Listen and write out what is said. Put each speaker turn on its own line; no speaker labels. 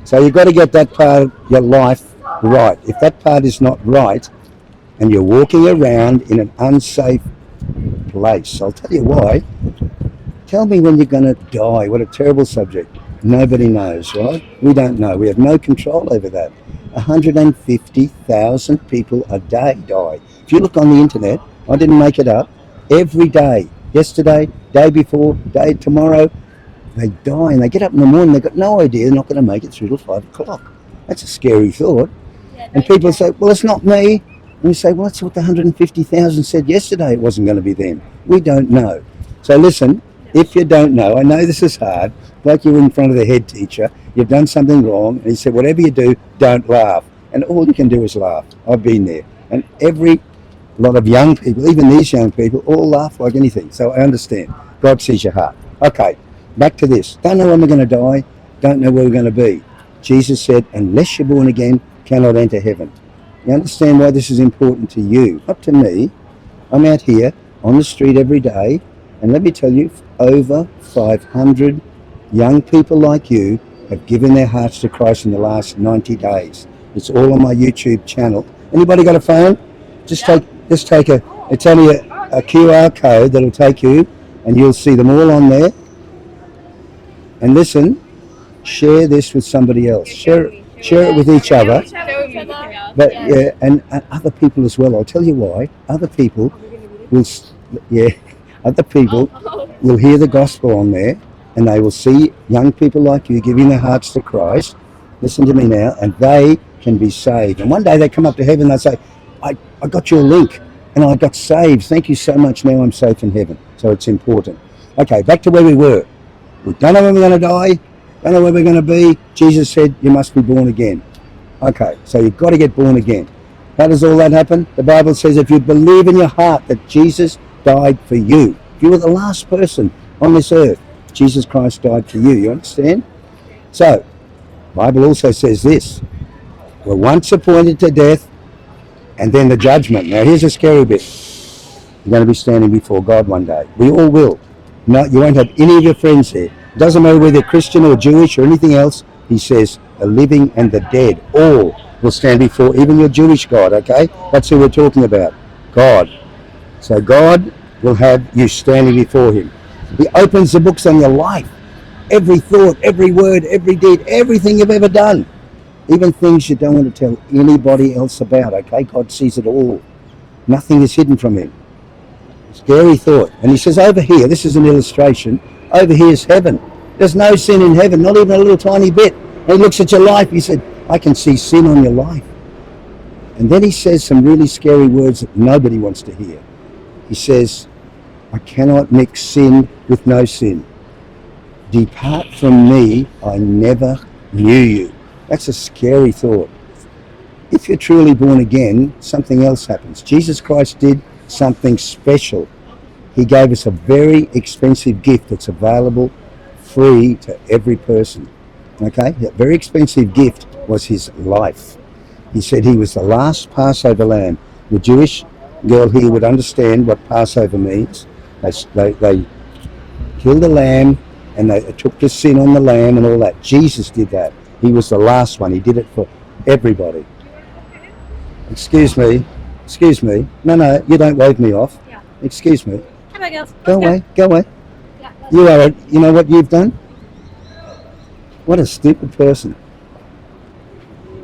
So you've got to get that part of your life right. If that part is not right, and you're walking around in an unsafe place, I'll tell you why. Tell me when you're going to die. What a terrible subject. Nobody knows, right? We don't know. We have no control over that. 150,000 people a day die. If you look on the internet, I didn't make it up, every day, yesterday, day before, day tomorrow, they die and they get up in the morning, they've got no idea they're not going to make it through till 5 o'clock. That's a scary thought. And people say, well, it's not me. And we say, well, that's what the 150,000 said yesterday, it wasn't going to be them. We don't know. So listen, if you don't know, I know this is hard, like you're in front of the head teacher, you've done something wrong, and he said, whatever you do, don't laugh. And all you can do is laugh. I've been there. And every lot of young people, even these young people, all laugh like anything. So I understand. God sees your heart. Okay, back to this. Don't know when we're going to die, don't know where we're going to be. Jesus said, unless you're born again, cannot enter heaven. You understand why this is important to you, not to me. I'm out here on the street every day, and let me tell you, over 500 young people like you have given their hearts to Christ in the last 90 days. It's all on my YouTube channel. Anybody got a phone? Just take it's only a QR code that'll take you, and you'll see them all on there. And listen, share this with somebody else. Share it with each other. But yeah, and other people as well. I'll tell you why. Other people will hear the gospel on there, and they will see young people like you giving their hearts to Christ. Listen to me now, and they can be saved. And one day they come up to heaven, they say, I got your link and I got saved. Thank you so much. Now I'm safe in heaven. So it's important. Okay, back to where we were. We don't know when we're going to die, don't know where we're going to be. Jesus said you must be born again. Okay, so you've got to get born again. How does all that happen? The Bible says if you believe in your heart that Jesus died for you, if you were the last person on this earth, Jesus Christ died for you. You understand? So, the Bible also says this. We're once appointed to death and then the judgment. Now here's a scary bit. You're going to be standing before God one day. We all will. No, you won't have any of your friends there. It doesn't matter whether they're Christian or Jewish or anything else. He says the living and the dead all will stand before even your Jewish God, okay? That's who we're talking about. God. So God will have you standing before him. He opens the books on your life. Every thought, every word, every deed, everything you've ever done. Even things you don't want to tell anybody else about, okay? God sees it all. Nothing is hidden from him. Scary thought. And he says over here, this is an illustration, over here is heaven. There's no sin in heaven, not even a little tiny bit. And he looks at your life, he said, I can see sin on your life. And then he says some really scary words that nobody wants to hear. He says, I cannot mix sin with no sin. Depart from me, I never knew you. That's a scary thought. If you're truly born again, something else happens. Jesus Christ did something special. He gave us a very expensive gift that's available free to every person. Okay? That very expensive gift was his life. He said he was the last Passover lamb. The Jewish girl here would understand what Passover means. They killed the lamb and they took the sin on the lamb and all that. Jesus did that. He was the last one. He did it for everybody. Excuse me. No, you don't wave me off.
Yeah.
Excuse me.
Come on, girls.
Go away.
Yeah.
You know what you've done? What a stupid person.